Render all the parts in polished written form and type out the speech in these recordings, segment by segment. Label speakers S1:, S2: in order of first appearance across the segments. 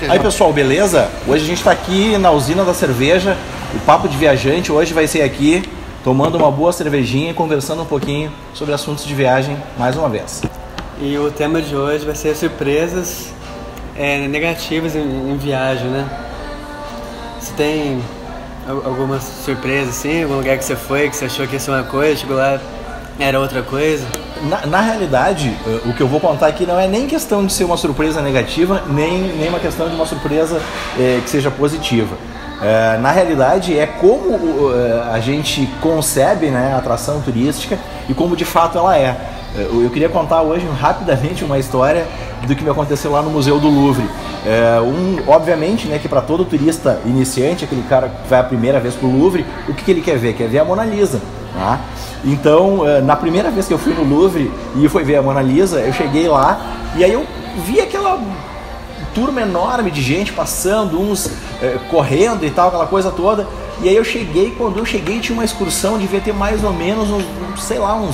S1: Aí pessoal, beleza? Hoje a gente está aqui na usina da cerveja. O Papo de Viajante hoje vai ser aqui tomando uma boa cervejinha e conversando um pouquinho sobre assuntos de viagem mais uma vez.
S2: E o tema de hoje vai ser surpresas negativas em viagem, né? Você tem algumas surpresas assim? Algum lugar que você foi, que você achou que ia ser uma coisa, chegou lá, era outra coisa?
S1: Na realidade, o que eu vou contar aqui não é nem questão de ser uma surpresa negativa, nem uma questão de uma surpresa que seja positiva. Na realidade, é como a gente concebe, né, a atração turística e como de fato ela é. Eu queria contar hoje rapidamente uma história do que me aconteceu lá no Museu do Louvre. Obviamente, né, que para todo turista iniciante, aquele cara que vai a primeira vez para o Louvre, o que ele quer ver? Quer ver a Mona Lisa. Tá? Então, na primeira vez que eu fui no Louvre e fui ver a Mona Lisa, eu cheguei lá e aí eu vi aquela turma enorme de gente passando, uns correndo e tal, aquela coisa toda. E aí quando eu cheguei tinha uma excursão, devia ter mais ou menos uns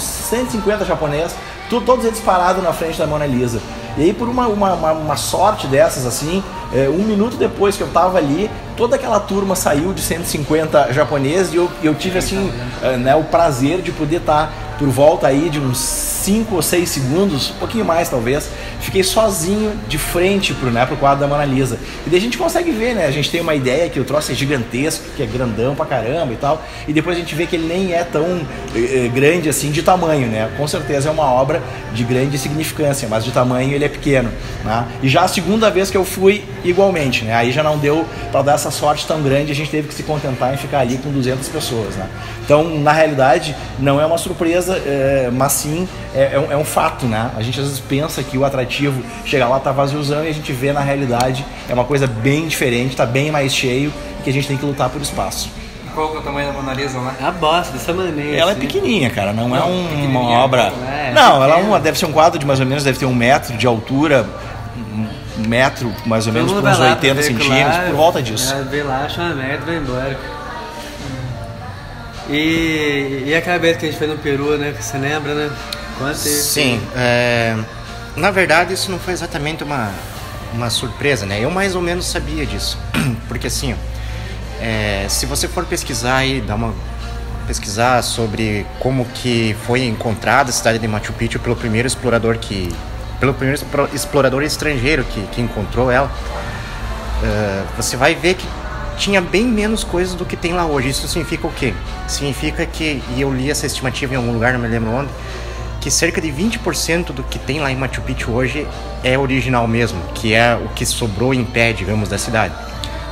S1: 150 japoneses, todos eles parados na frente da Mona Lisa. E aí por uma sorte dessas assim, um minuto depois que eu tava ali, toda aquela turma saiu de 150 japoneses e eu tive assim, né, o prazer de poder estar por volta aí de uns 5 ou 6 segundos, um pouquinho mais talvez, fiquei sozinho de frente pro quadro da Mona Lisa. E daí a gente consegue ver, né? A gente tem uma ideia que o troço é gigantesco, que é grandão pra caramba e tal, e depois a gente vê que ele nem é tão grande assim de tamanho, né? Com certeza é uma obra de grande significância, mas de tamanho ele é pequeno, né? E já a segunda vez que eu fui, igualmente, né? Aí já não deu para dar essa sorte tão grande, a gente teve que se contentar em ficar ali com 200 pessoas, né? Então, na realidade, não é uma surpresa, mas sim é um fato, né? A gente às vezes pensa que o atrativo chega lá, tá vaziozão, e a gente vê na realidade é uma coisa bem diferente, tá bem mais cheio, e que a gente tem que lutar por espaço.
S3: Qual que é o tamanho da Mona Lisa lá?
S2: É a bosta, dessa maneira.
S1: Ela
S2: assim.
S1: É pequenininha, cara, não é uma obra... Não, ela deve ser um quadro de mais ou menos, deve ter 1 metro de altura, 1 metro mais ou menos, por uns 80 centímetros, por volta disso.
S2: Vê lá, acha uma merda e vai embora. E aquela vez que a gente foi no Peru, né, que você lembra, né?
S4: Sim, na verdade isso não foi exatamente uma surpresa, né? Eu mais ou menos sabia disso, porque assim, se você for pesquisar e pesquisar sobre como que foi encontrada a cidade de Machu Picchu pelo primeiro explorador estrangeiro que encontrou ela, você vai ver que tinha bem menos coisas do que tem lá hoje. Isso significa o quê? Significa que, e eu li essa estimativa em algum lugar, não me lembro onde, que cerca de 20% do que tem lá em Machu Picchu hoje é original mesmo, que é o que sobrou em pé, digamos, da cidade.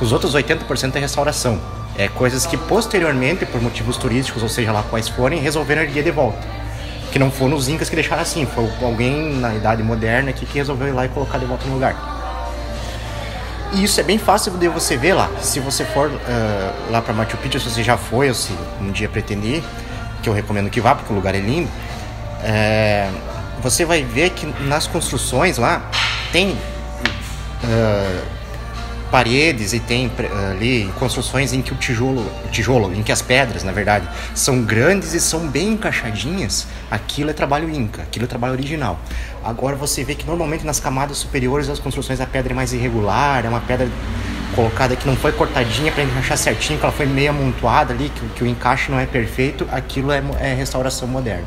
S4: Os outros 80% é restauração. É coisas que posteriormente, por motivos turísticos, ou seja lá quais forem, resolveram erguer de volta. Que não foram os incas que deixaram assim, foi alguém na idade moderna que resolveu ir lá e colocar de volta no lugar. E isso é bem fácil de você ver lá. Se você for lá para Machu Picchu, se você já foi ou se um dia pretender ir, que eu recomendo que vá, porque o lugar é lindo, você vai ver que nas construções lá tem paredes e tem ali construções em que o tijolo, em que as pedras, na verdade, são grandes e são bem encaixadinhas. Aquilo é trabalho inca, aquilo é trabalho original. Agora você vê que normalmente nas camadas superiores das construções a pedra é mais irregular, é uma pedra colocada que não foi cortadinha para encaixar certinho, que ela foi meio amontoada ali, que o encaixe não é perfeito. Aquilo é restauração moderna.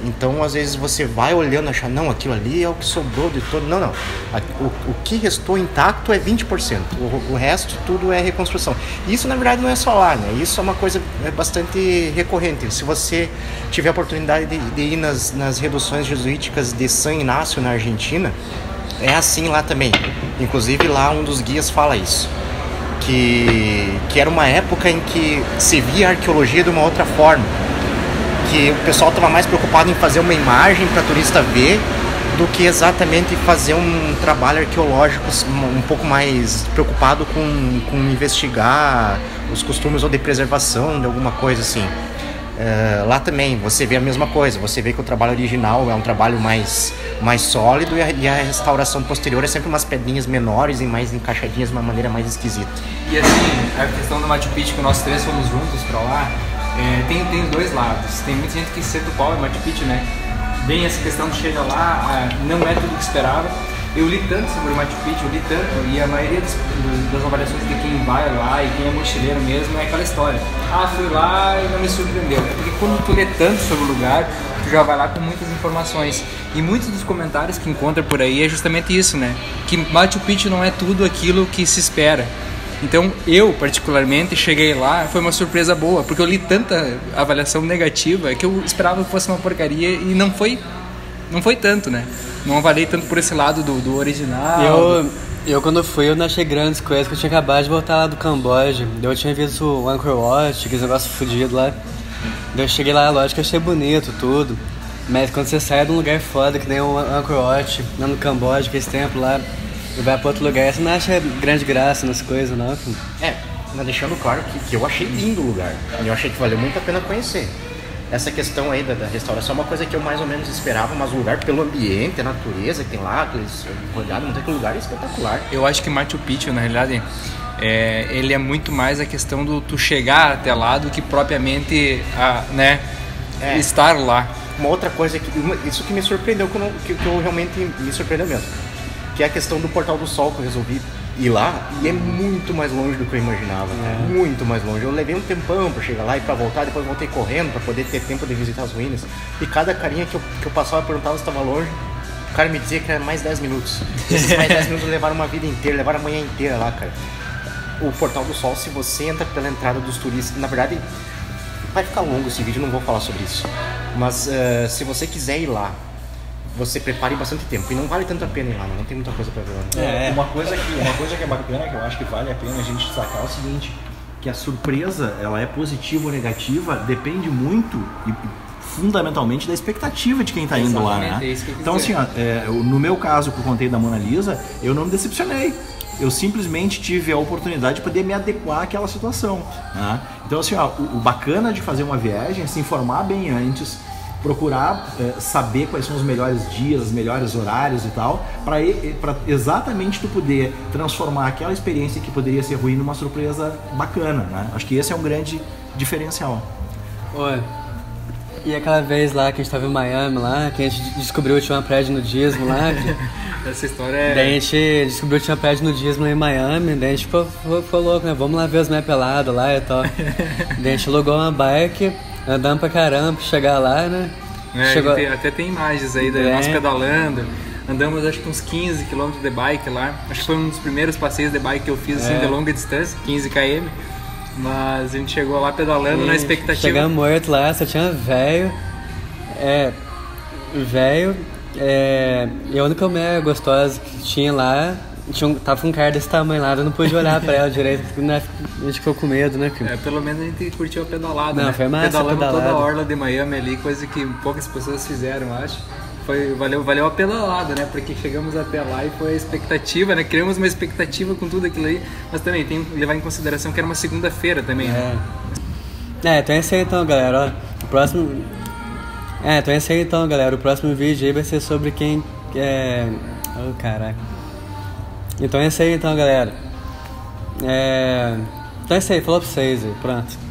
S4: Então às vezes você vai olhando e acha, não, aquilo ali é o que sobrou de todo. Não. O que restou intacto é 20%. O resto tudo é reconstrução. Isso na verdade não é só lá, né? Isso é uma coisa bastante recorrente. Se você tiver a oportunidade de ir nas reduções jesuíticas de San Inácio na Argentina, é assim lá também. Inclusive lá um dos guias fala isso, que era uma época em que se via a arqueologia de uma outra forma, que o pessoal estava mais preocupado em fazer uma imagem para turista ver do que exatamente fazer um trabalho arqueológico um pouco mais preocupado com investigar os costumes ou de preservação de alguma coisa assim. Lá também você vê a mesma coisa, você vê que o trabalho original é um trabalho mais sólido e a restauração posterior é sempre umas pedrinhas menores e mais encaixadinhas de uma maneira mais esquisita.
S3: E assim, a questão do Machu Picchu, que nós três fomos juntos para lá, tem os dois lados. Tem muita gente que sente o pau em Machu Picchu, né? Bem essa questão de chegar lá, não é tudo que esperava. Eu li tanto sobre o Machu Picchu, eu li tanto, e a maioria das avaliações de quem vai lá e quem é mochileiro mesmo é aquela história. Ah, fui lá e não me surpreendeu. É porque quando tu lê tanto sobre o lugar, tu já vai lá com muitas informações. E muitos dos comentários que encontra por aí é justamente isso, né? Que Machu Picchu não é tudo aquilo que se espera. Então, eu, particularmente, cheguei lá, foi uma surpresa boa, porque eu li tanta avaliação negativa que eu esperava que fosse uma porcaria e não foi tanto, né? Não avaliei tanto por esse lado do original.
S2: Eu quando fui, eu não achei grandes coisas, que eu tinha acabado de voltar lá do Camboja. Eu tinha visto o Angkor Wat, aqueles negócios fodidos lá. Eu cheguei lá, lógico que achei bonito tudo. Mas quando você sai de um lugar foda, que nem o Angkor Wat, lá no Camboja, aquele templo lá, e vai pra outro lugar, você não acha grande graça nas coisas, não?
S4: Mas deixando claro que eu achei lindo o lugar. E eu achei que valeu muito a pena conhecer. Essa questão aí da restauração é uma coisa que eu mais ou menos esperava, mas o lugar, pelo ambiente, a natureza que tem lá, aqueles rodeados, muito aquele lugar é espetacular.
S3: Eu acho que Machu Picchu, na realidade, ele é muito mais a questão do tu chegar até lá do que propriamente estar lá.
S4: Uma outra coisa, isso que me surpreendeu, que eu realmente me surpreendeu mesmo, que é a questão do Portal do Sol, que eu resolvi ir lá, e é muito mais longe do que eu imaginava, muito mais longe. Eu levei um tempão pra chegar lá e pra voltar, depois voltei correndo pra poder ter tempo de visitar as ruínas, e cada carinha que eu passava perguntava se estava longe, o cara me dizia que era mais 10 minutos. Esses mais 10 minutos levaram uma vida inteira, levaram a manhã inteira lá, cara. O Portal do Sol, se você entra pela entrada dos turistas, na verdade vai ficar longo esse vídeo, não vou falar sobre isso, mas se você quiser ir lá, você prepare bastante tempo, e não vale tanto a pena ir lá, não tem muita coisa pra ver lá.
S1: Uma coisa que é bacana, que eu acho que vale a pena a gente destacar é o seguinte, que a surpresa, ela é positiva ou negativa, depende muito e fundamentalmente da expectativa de quem tá indo lá, né? Então assim, no meu caso que eu contei da Mona Lisa, eu não me decepcionei. Eu simplesmente tive a oportunidade de poder me adequar àquela situação, né? Então assim, o bacana de fazer uma viagem é se informar bem antes, procurar saber quais são os melhores dias, os melhores horários e tal, para exatamente tu poder transformar aquela experiência que poderia ser ruim numa surpresa bacana, né? Acho que esse é um grande diferencial.
S2: Oi. E aquela vez lá que a gente tava em Miami lá, que a gente descobriu que tinha uma praia de nudismo lá.
S3: Essa história é...
S2: Daí a gente descobriu que tinha uma praia de nudismo lá em Miami, daí a gente ficou louco, né? Vamos lá ver os meias pelados lá e tal. Daí a gente alugou uma bike, andamos pra caramba pra chegar lá, né?
S3: Até tem imagens aí, nós pedalando. Andamos acho que uns 15 km de bike lá. Acho que foi um dos primeiros passeios de bike que eu fiz assim, de longa distância, 15 km. Mas a gente chegou lá pedalando na expectativa.
S2: Chegamos morto lá, só tinha velho. E a única mulher gostosa que tinha lá, tava com um cara desse tamanho lá, eu não pude olhar pra ela direito, a gente ficou com medo, né?
S3: Pelo menos a gente curtiu a pedalada,
S2: não,
S3: né?
S2: Foi massa,
S3: pedalando
S2: pedalada.
S3: toda a orla de Miami ali, coisa que poucas pessoas fizeram, acho. Valeu a pedalada, né? Porque chegamos até lá e foi a expectativa, né? Criamos uma expectativa com tudo aquilo aí, mas também tem que levar em consideração que era uma segunda-feira também, né?
S2: Então é isso aí então, galera. O próximo... então é isso aí então, galera. O próximo vídeo aí vai ser sobre quem... Oh, caraca. Então é isso aí então, galera. Então é isso aí, falou pra vocês aí, pronto.